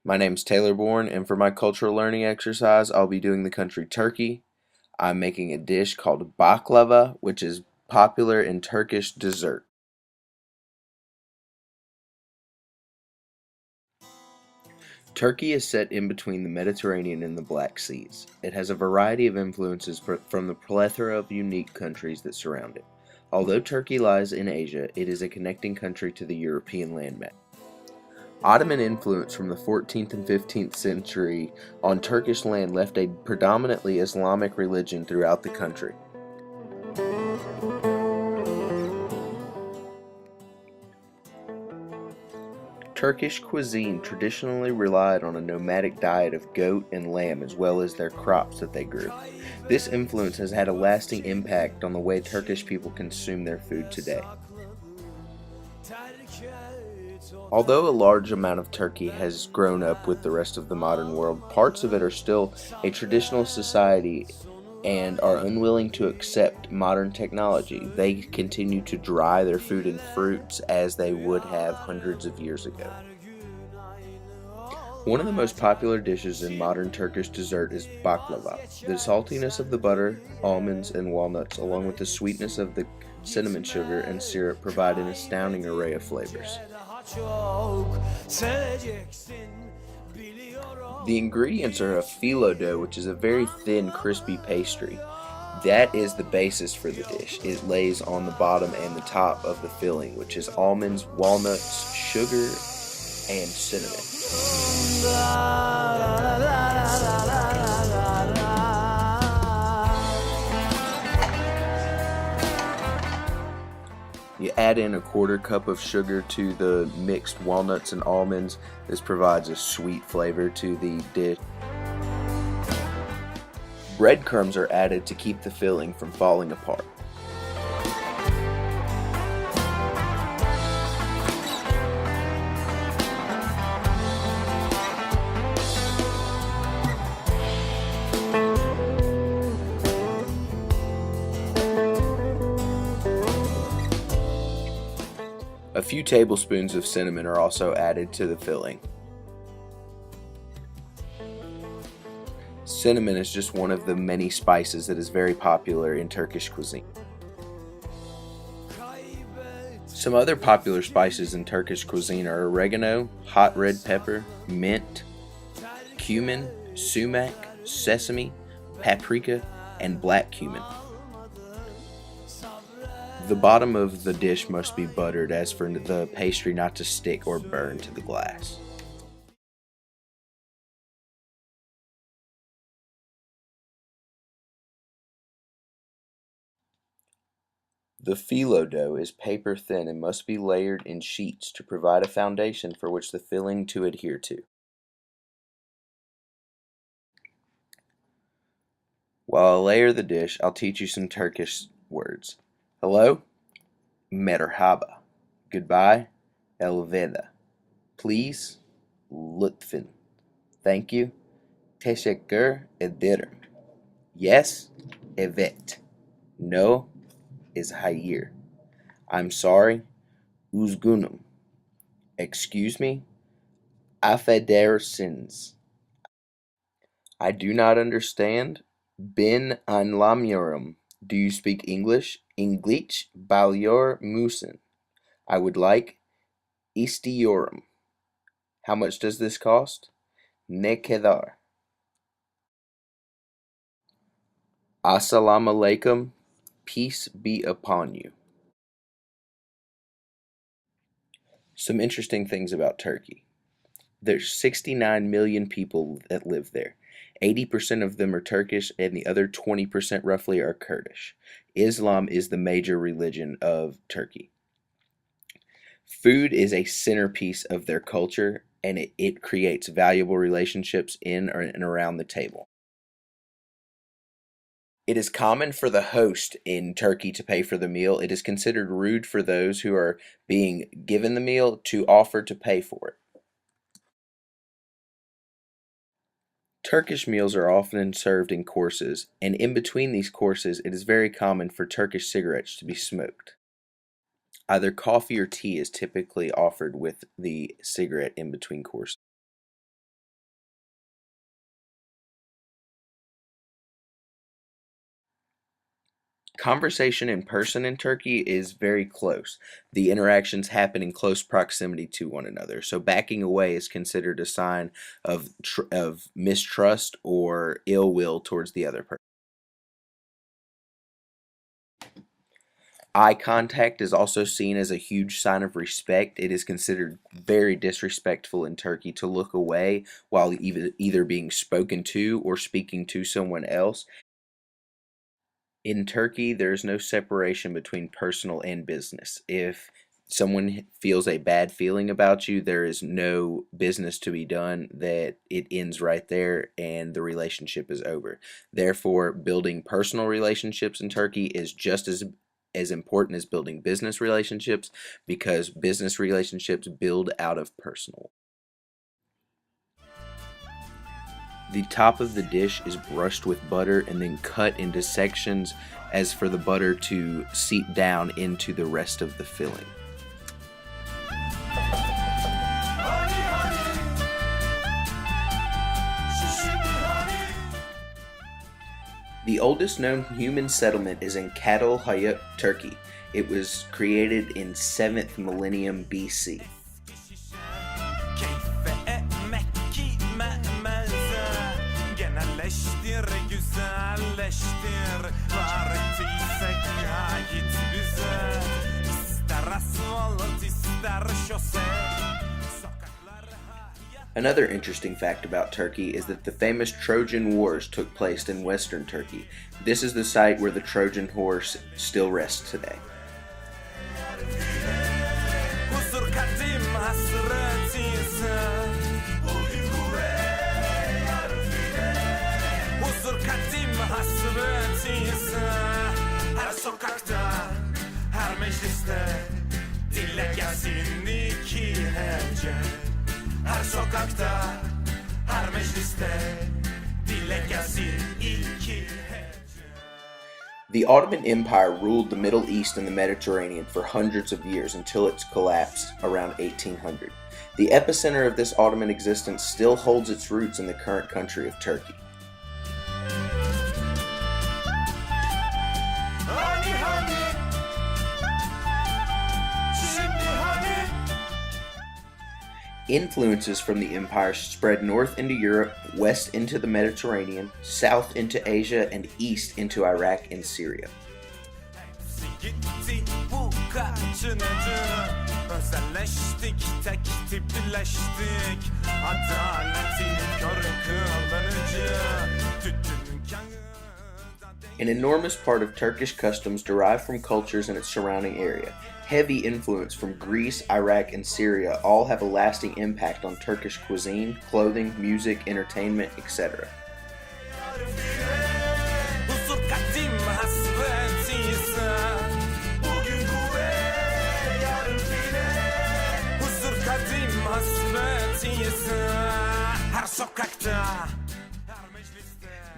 My name's Taylor Bourne, and for my cultural learning exercise, I'll be doing the country Turkey. I'm making a dish called baklava, which is popular in Turkish dessert. Turkey is set in between the Mediterranean and the Black Seas. It has a variety of influences from the plethora of unique countries that surround it. Although Turkey lies in Asia, it is a connecting country to the European landmass. Ottoman influence from the 14th and 15th century on Turkish land left a predominantly Islamic religion throughout the country. Turkish cuisine traditionally relied on a nomadic diet of goat and lamb as well as their crops that they grew. This influence has had a lasting impact on the way Turkish people consume their food today. Although a large amount of Turkey has grown up with the rest of the modern world, parts of it are still a traditional society and are unwilling to accept modern technology. They continue to dry their food and fruits as they would have hundreds of years ago. One of the most popular dishes in modern Turkish dessert is baklava. The saltiness of the butter, almonds, and walnuts, along with the sweetness of the cinnamon sugar and syrup, provide an astounding array of flavors. The ingredients are a phyllo dough, which is a very thin, crispy pastry. That is the basis for the dish. It lays on the bottom and the top of the filling, which is almonds, walnuts, sugar, and cinnamon. You add in a quarter cup of sugar to the mixed walnuts and almonds. This provides a sweet flavor to the dish. Breadcrumbs are added to keep the filling from falling apart. A few tablespoons of cinnamon are also added to the filling. Cinnamon is just one of the many spices that is very popular in Turkish cuisine. Some other popular spices in Turkish cuisine are oregano, hot red pepper, mint, cumin, sumac, sesame, paprika, and black cumin. The bottom of the dish must be buttered as for the pastry not to stick or burn to the glass. The phyllo dough is paper thin and must be layered in sheets to provide a foundation for which the filling to adhere to. While I layer the dish, I'll teach you some Turkish words. Hello, merhaba. Goodbye, elveda. Please, lütfen. Thank you, teşekkür ederim. Yes, evet. No is hayır. I'm sorry, üzgünüm. Excuse me, affedersiniz. I do not understand. Ben anlamıyorum. Do you speak English? İngiliz biliyor musun? I would like. İstiyorum. How much does this cost? Ne kadar? Assalamu alaikum. Peace be upon you. Some interesting things about Turkey. There's 69 million people that live there. 80% of them are Turkish, and the other 20% roughly are Kurdish. Islam is the major religion of Turkey. Food is a centerpiece of their culture, and it creates valuable relationships in and around the table. It is common for the host in Turkey to pay for the meal. It is considered rude for those who are being given the meal to offer to pay for it. Turkish meals are often served in courses, and in between these courses, it is very common for Turkish cigarettes to be smoked. Either coffee or tea is typically offered with the cigarette in between courses. Conversation in person in Turkey is very close. The interactions happen in close proximity to one another. So backing away is considered a sign of mistrust or ill will towards the other person. Eye contact is also seen as a huge sign of respect. It is considered very disrespectful in Turkey to look away while either being spoken to or speaking to someone else. In Turkey, there's no separation between personal and business. If someone feels a bad feeling about you, there is no business to be done, that it ends right there and the relationship is over. Therefore, building personal relationships in Turkey is just as important as building business relationships, because business relationships build out of personal. The top of the dish is brushed with butter and then cut into sections as for the butter to seep down into the rest of the filling. The oldest known human settlement is in Baklava, Turkey. It was created in 7th millennium BC. Another interesting fact about Turkey is that the famous Trojan Wars took place in western Turkey. This is the site where the Trojan horse still rests today. Her sokakta, her mecliste dile gelsin iki hece. The Ottoman Empire ruled the Middle East and the Mediterranean for hundreds of years until its collapse around 1800. The epicenter of this Ottoman existence still holds its roots in the current country of Turkey. Influences from the empire spread north into Europe, west into the Mediterranean, south into Asia, and east into Iraq and Syria. An enormous part of Turkish customs derive from cultures in its surrounding area. Heavy influence from Greece, Iraq, and Syria all have a lasting impact on Turkish cuisine, clothing, music, entertainment, etc.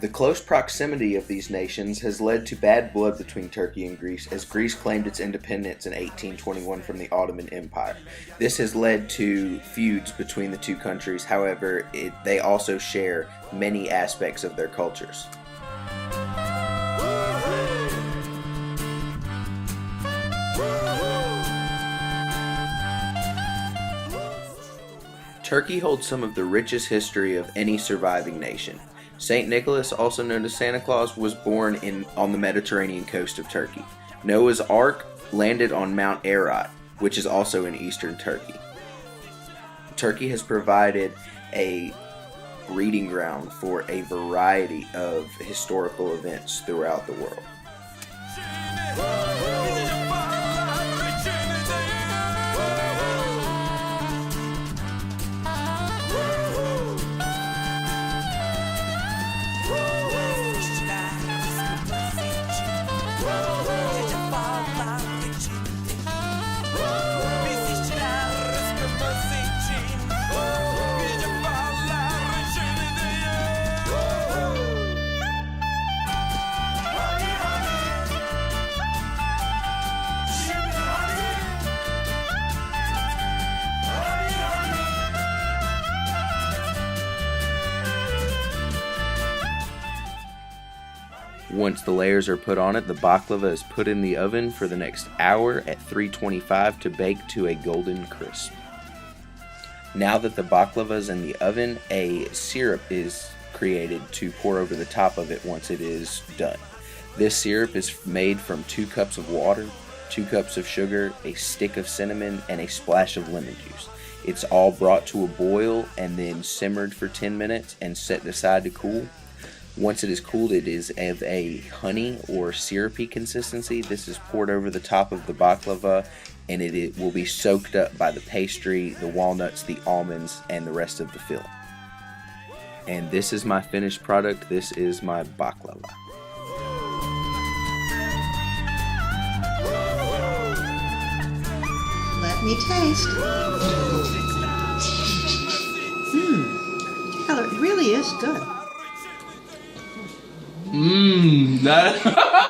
The close proximity of these nations has led to bad blood between Turkey and Greece, as Greece claimed its independence in 1821 from the Ottoman Empire. This has led to feuds between the two countries. However, they also share many aspects of their cultures. Turkey holds some of the richest history of any surviving nation. St. Nicholas, also known as Santa Claus, was born on the Mediterranean coast of Turkey. Noah's Ark landed on Mount Ararat, which is also in eastern Turkey. Turkey has provided a breeding ground for a variety of historical events throughout the world. Once the layers are put on it, the baklava is put in the oven for the next hour at 325 to bake to a golden crisp. Now that the baklava is in the oven, a syrup is created to pour over the top of it once it is done. This syrup is made from 2 cups of water, 2 cups of sugar, a stick of cinnamon, and a splash of lemon juice. It's all brought to a boil and then simmered for 10 minutes and set aside to cool. Once it is cooled, it is of a honey or syrupy consistency. This is poured over the top of the baklava, and it will be soaked up by the pastry, the walnuts, the almonds, and the rest of the filling. And this is my finished product. This is my baklava. Let me taste. Taylor, it really is good. That